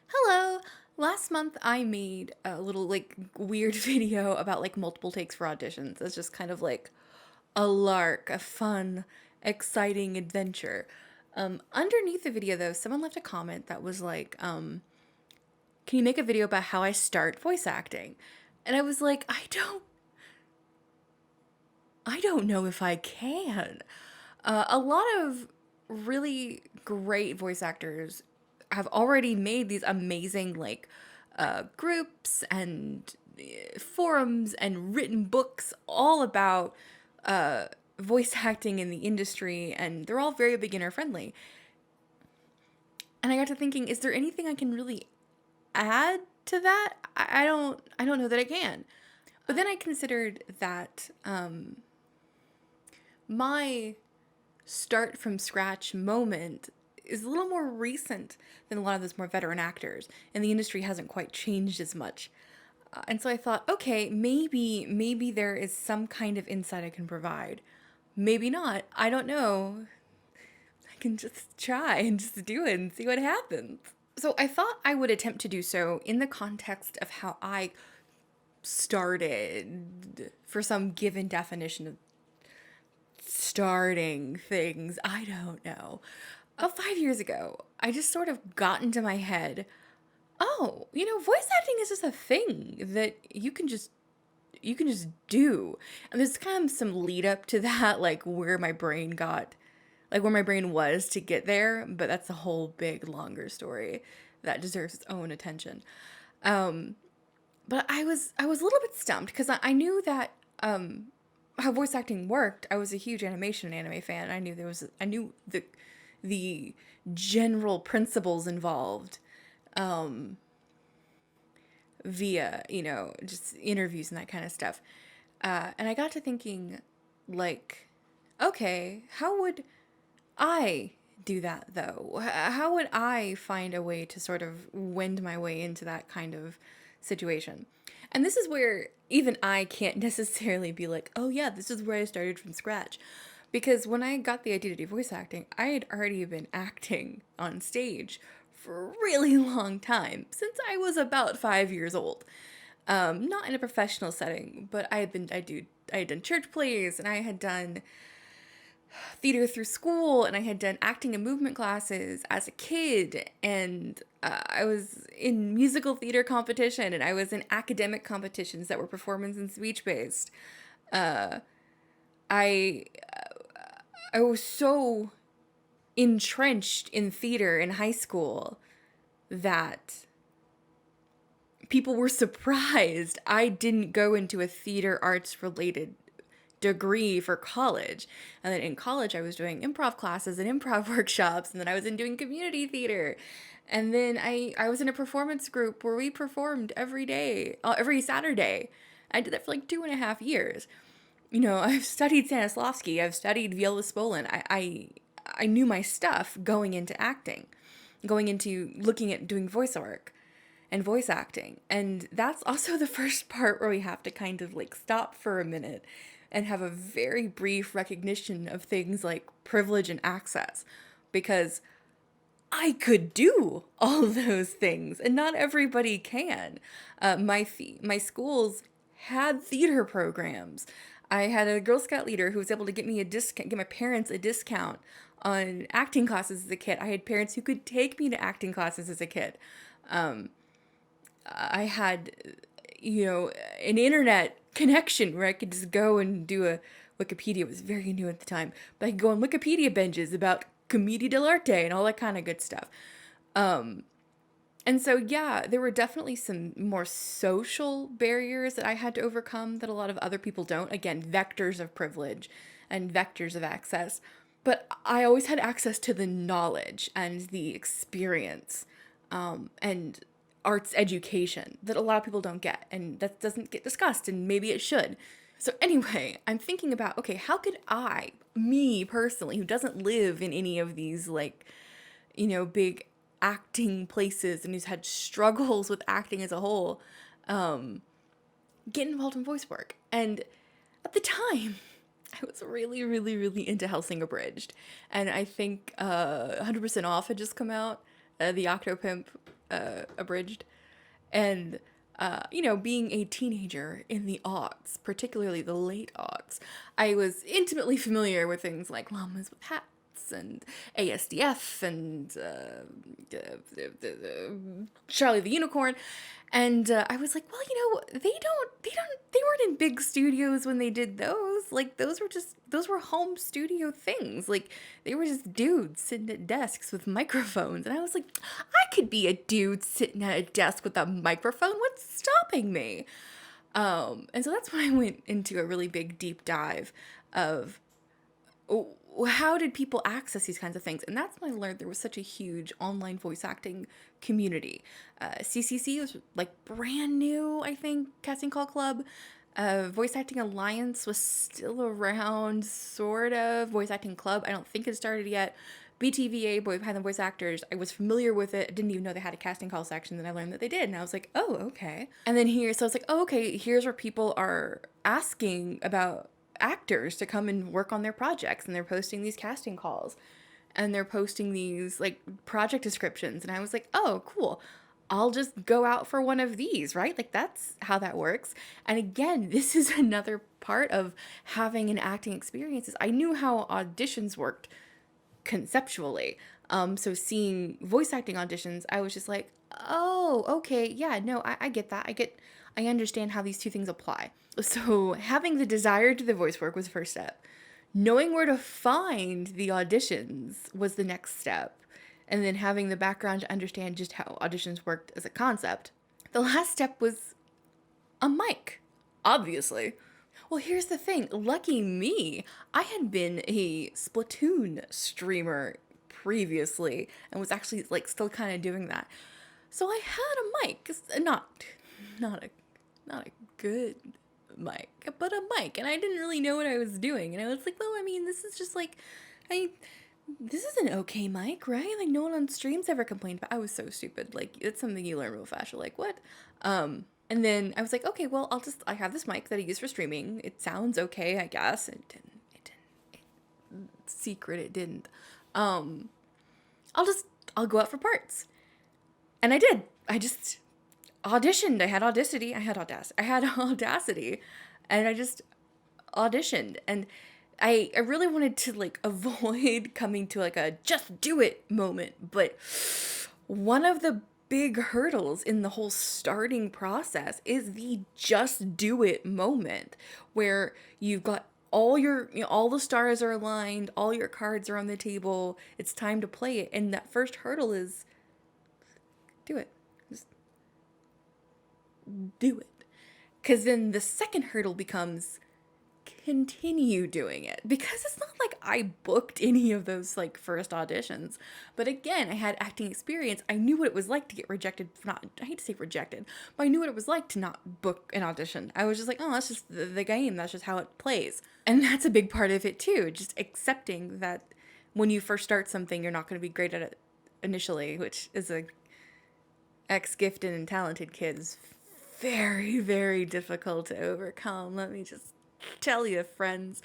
Hello. Last month I made a little weird video about multiple takes for auditions. It's just kind of like a lark, a fun, exciting adventure. Underneath the video though, someone left a comment that was can you make a video about how I start voice acting? And I was like, I don't know if I can. A lot of really great voice actors have already made these amazing groups and forums and written books all about voice acting in the industry, and they're all very beginner friendly. And I got to thinking, is there anything I can really add to that? I don't know that I can. But then I considered that my start from scratch moment is a little more recent than a lot of those more veteran actors, and the industry hasn't quite changed as much. And so I thought, okay, maybe there is some kind of insight I can provide. Maybe not. I don't know. I can just try and just do it and see what happens. So I thought I would attempt to do so in the context of how I started for some given definition of starting things. I don't know. 5 years ago, I just sort of got into my head, oh, voice acting is just a thing that you can just do. And there's kind of some lead up to that, where my brain was to get there, but that's a whole big longer story that deserves its own attention. But I was a little bit stumped because I knew that how voice acting worked. I was a huge animation and anime fan. I knew the general principles involved via just interviews and that kind of stuff. And I got to thinking, like, okay, how would I do that though? How would I find a way to sort of wend my way into that kind of situation? And this is where even I can't necessarily be like, oh yeah, this is where I started from scratch. Because when I got the idea to do voice acting, I had already been acting on stage for a really long time, since I was about 5 years old. Not in a professional setting, but I had done church plays, and I had done theater through school, and I had done acting and movement classes as a kid, and I was in musical theater competition, and I was in academic competitions that were performance and speech based. I I was so entrenched in theater in high school that people were surprised I didn't go into a theater arts related degree for college. And then in college, I was doing improv classes and improv workshops, and then I was in doing community theater. And then I was in a performance group where we performed every day, every Saturday. I did that for like 2.5 years. I've studied Stanislavski, I've studied Viola Spolin. I knew my stuff going into acting, going into looking at doing voice work and voice acting. And that's also the first part where we have to kind of like stop for a minute and have a very brief recognition of things like privilege and access. Because I could do all those things, and not everybody can. My schools had theater programs. I had a Girl Scout leader who was able to get me a discount, get my parents a discount on acting classes as a kid. I had parents who could take me to acting classes as a kid. I had, an internet connection where I could just go and do a Wikipedia. It was very new at the time, but I could go on Wikipedia binges about commedia dell'arte and all that kind of good stuff. And so, yeah, there were definitely some more social barriers that I had to overcome that a lot of other people don't. Again, vectors of privilege and vectors of access. But I always had access to the knowledge and the experience, and arts education that a lot of people don't get, and that doesn't get discussed, and maybe it should. So, anyway, I'm thinking about, okay, how could I, me personally, who doesn't live in any of these, big acting places and who's had struggles with acting as a whole, get involved in voice work? And at the time, I was really, really, really into Hellsing Abridged. And I think 100% Off had just come out, the Octopimp abridged. And, being a teenager in the aughts, particularly the late aughts, I was intimately familiar with things like Llamas with Hats and ASDF and Charlie the Unicorn. And I was like, well, they weren't in big studios when they did those. Like, those were home studio things. Like, they were just dudes sitting at desks with microphones. And I was like, I could be a dude sitting at a desk with a microphone. What's stopping me? And so that's when I went into a really big deep dive of how did people access these kinds of things? And that's when I learned there was such a huge online voice acting community. CCC was like brand new, I think, Casting Call Club. Voice Acting Alliance was still around, sort of. Voice Acting Club, I don't think it started yet. BTVA, Boy Behind the Voice Actors, I was familiar with it. I didn't even know they had a casting call section. Then I learned that they did. And I was like, oh, okay. And then so I was like, oh, okay, here's where people are asking about actors to come and work on their projects, and they're posting these casting calls and they're posting these like project descriptions, and I was like, oh, cool, I'll just go out for one of these, right? Like, that's how that works. And again, this is another part of having an acting experience. Is I knew how auditions worked conceptually. So seeing voice acting auditions, I was just like, oh, okay, yeah, no, I get that. I understand how these two things apply. So having the desire to do the voice work was the first step. Knowing where to find the auditions was the next step. And then having the background to understand just how auditions worked as a concept. The last step was a mic, obviously. Well, here's the thing. Lucky me, I had been a Splatoon streamer previously and was actually like still kind of doing that. So I had a mic, not a good mic, but a mic, and I didn't really know what I was doing. And I was like, well, I mean, this is just like, this is an okay mic, right? Like, no one on streams ever complained, but I was so stupid. Like, it's something you learn real fast. You're like, what? And then I was like, okay, well, I have this mic that I use for streaming. It sounds okay, I guess. It didn't. I'll go out for parts. And I did. I just auditioned. I had Audacity. And I just auditioned. And I really wanted to like avoid coming to like a just do it moment. But one of the big hurdles in the whole starting process is the just do it moment, where you've got all the stars are aligned, all your cards are on the table, it's time to play it, and that first hurdle is do it. Just do it. Because then the second hurdle becomes continue doing it, because it's not like I booked any of those like first auditions, but again, I had acting experience. I knew what it was like to get rejected. I hate to say rejected, but I knew what it was like to not book an audition. I was just like, oh, that's just the game, that's just how it plays. And that's a big part of it too, just accepting that when you first start something, you're not going to be great at it initially, which is a ex-gifted and talented kids very, very difficult to overcome. Let me just tell you, friends.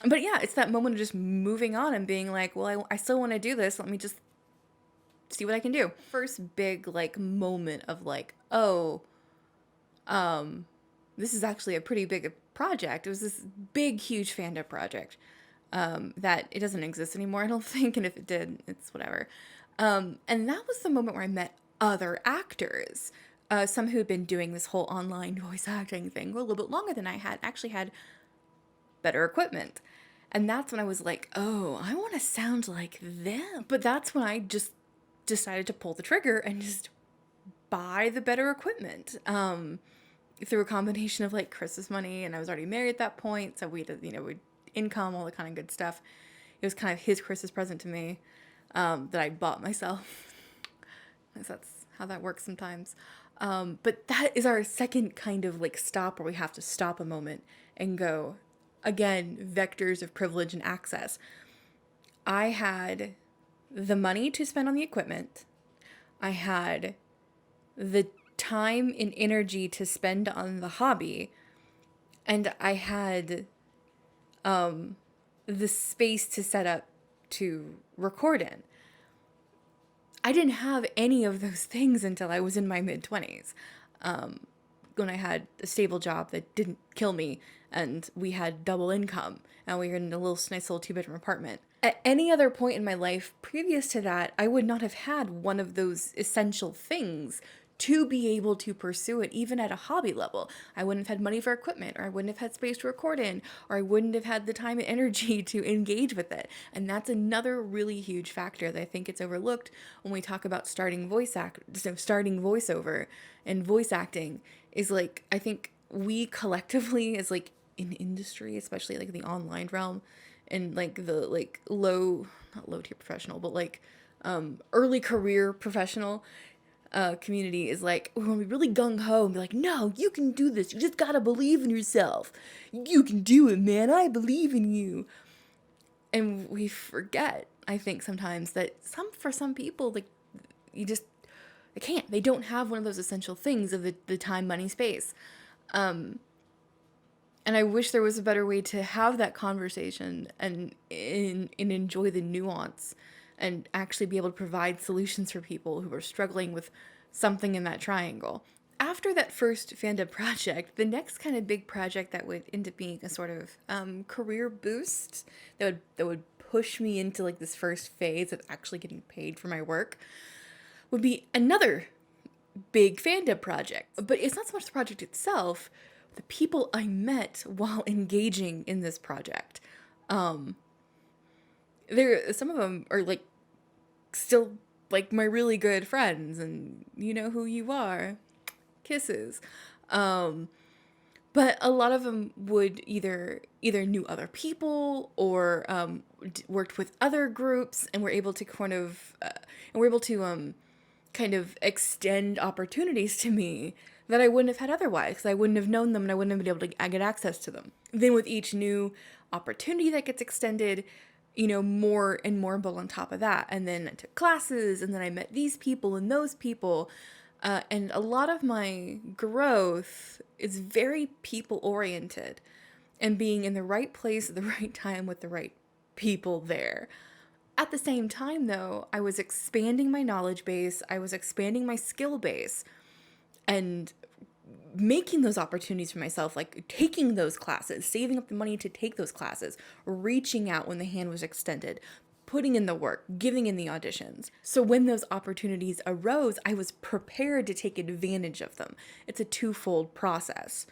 But yeah, it's that moment of just moving on and being like, well, I still want to do this. Let me just see what I can do. First big like moment of like, oh, this is actually a pretty big project. It was this big, huge fandom project that it doesn't exist anymore, I don't think. And if it did, it's whatever. And that was the moment where I met other actors. Some who had been doing this whole online voice acting thing for a little bit longer than I had, actually had better equipment. And that's when I was like, oh, I want to sound like them. But that's when I just decided to pull the trigger and just buy the better equipment. Through a combination of like Chris's money, and I was already married at that point, so we'd income, all the kind of good stuff. It was kind of his Chris's present to me that I bought myself. Because that's how that works sometimes. But that is our second kind of like stop, where we have to stop a moment and go, again, vectors of privilege and access. I had the money to spend on the equipment. I had the time and energy to spend on the hobby. And I had the space to set up to record in. I didn't have any of those things until I was in my mid-20s, when I had a stable job that didn't kill me, and we had double income, and we were in a little nice little 2-bedroom apartment. At any other point in my life previous to that, I would not have had one of those essential things to be able to pursue it, even at a hobby level. I wouldn't have had money for equipment, or I wouldn't have had space to record in, or I wouldn't have had the time and energy to engage with it. And that's another really huge factor that I think it's overlooked when we talk about starting voiceover and voice acting. Is like, I think we collectively, as like in industry, especially like the online realm, and like the like not low tier professional, but like early career professional community, is like, we want to be really gung-ho and be like, no, you can do this, you just gotta believe in yourself, you can do it, man, I believe in you. And we forget, I think, sometimes that for some people, like, they can't, they don't have one of those essential things of the time, money, space. And I wish there was a better way to have that conversation and enjoy the nuance and actually be able to provide solutions for people who are struggling with something in that triangle. After that first fandom project, the next kind of big project that would end up being a sort of career boost that would push me into like this first phase of actually getting paid for my work would be another big fandom project. But it's not so much the project itself, the people I met while engaging in this project. Some of them are like still like my really good friends, and you know who you are. Kisses. But a lot of them would either knew other people or worked with other groups and were able to kind of extend opportunities to me that I wouldn't have had otherwise, because I wouldn't have known them and I wouldn't have been able to get access to them. Then with each new opportunity that gets extended, more and more built on top of that. And then I took classes, and then I met these people and those people. And a lot of my growth is very people-oriented and being in the right place at the right time with the right people there. At the same time, though, I was expanding my knowledge base, I was expanding my skill base, and making those opportunities for myself, like taking those classes, saving up the money to take those classes, reaching out when the hand was extended, putting in the work, giving in the auditions. So when those opportunities arose, I was prepared to take advantage of them. It's a twofold process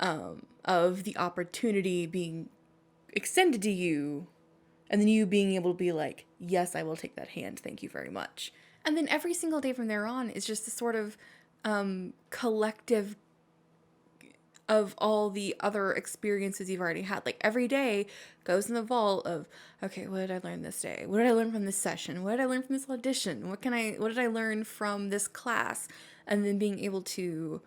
of the opportunity being extended to you, and then you being able to be like, yes, I will take that hand, thank you very much. And then every single day from there on is just a sort of collective of all the other experiences you've already had. Like every day goes in the vault of, okay, what did I learn this day? What did I learn from this session? What did I learn from this audition? What did I learn from this class? And then being able to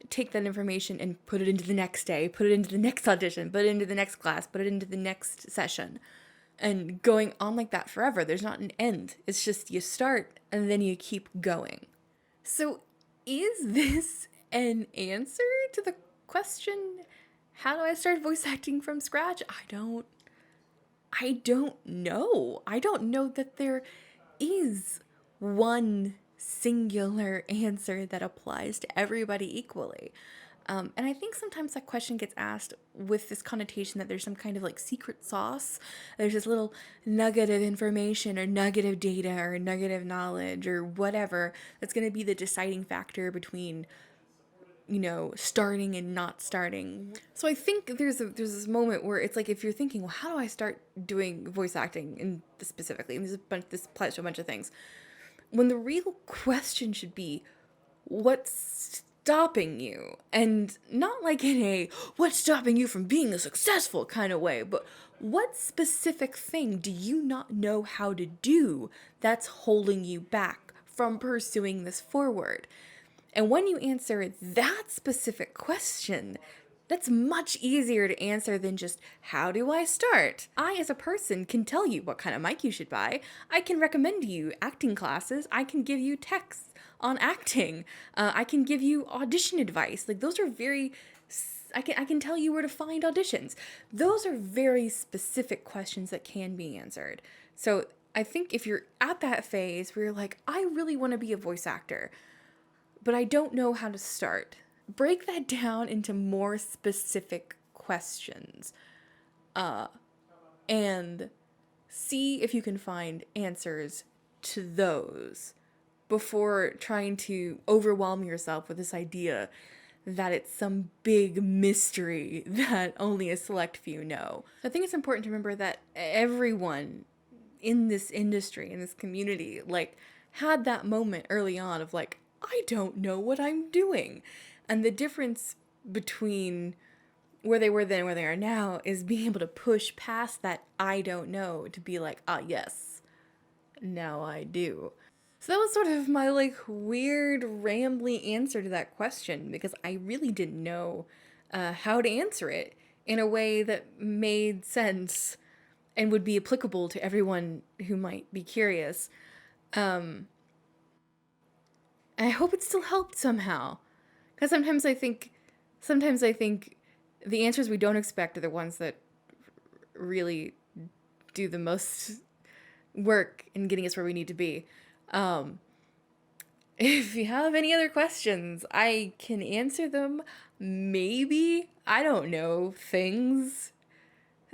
take that information and put it into the next day, put it into the next audition, put it into the next class, put it into the next session, and going on like that forever. There's not an end. It's just you start and then you keep going. So is this an answer to the question, how do I start voice acting from scratch? I don't know. I don't know that there is one singular answer that applies to everybody equally. And I think sometimes that question gets asked with this connotation that there's some kind of like secret sauce. There's this little nugget of information or nugget of data or nugget of knowledge or whatever that's going to be the deciding factor between, starting and not starting. So I think there's this moment where it's like, if you're thinking, well, how do I start doing voice acting and specifically, and this applies to a bunch of things, when the real question should be, what's stopping you? And not like in a what's stopping you from being a successful kind of way, but what specific thing do you not know how to do that's holding you back from pursuing this forward? And when you answer that specific question, that's much easier to answer than just, how do I start? I, as a person, can tell you what kind of mic you should buy. I can recommend you acting classes. I can give you texts on acting. I can give you audition advice. Like, those are very... I can tell you where to find auditions. Those are very specific questions that can be answered. So I think if you're at that phase where you're like, I really want to be a voice actor, but I don't know how to start, break that down into more specific questions, and see if you can find answers to those before trying to overwhelm yourself with this idea that it's some big mystery that only a select few know. I think it's important to remember that everyone in this industry, in this community, like, had that moment early on of like, I don't know what I'm doing. And the difference between where they were then and where they are now is being able to push past that I don't know to be like, ah, yes, now I do. So that was sort of my like weird, rambly answer to that question because I really didn't know how to answer it in a way that made sense and would be applicable to everyone who might be curious. I hope it still helped somehow. Because sometimes I think the answers we don't expect are the ones that really do the most work in getting us where we need to be. Um, if you have any other questions, I can answer them. Maybe. I don't know things.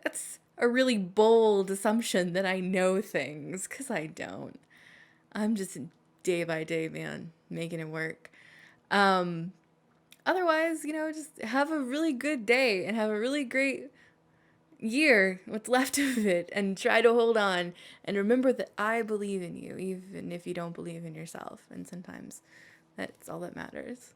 That's a really bold assumption that I know things, because I don't. I'm just day by day, man, making it work. Otherwise, just have a really good day and have a really great year, what's left of it, and try to hold on and remember that I believe in you, even if you don't believe in yourself. And sometimes that's all that matters.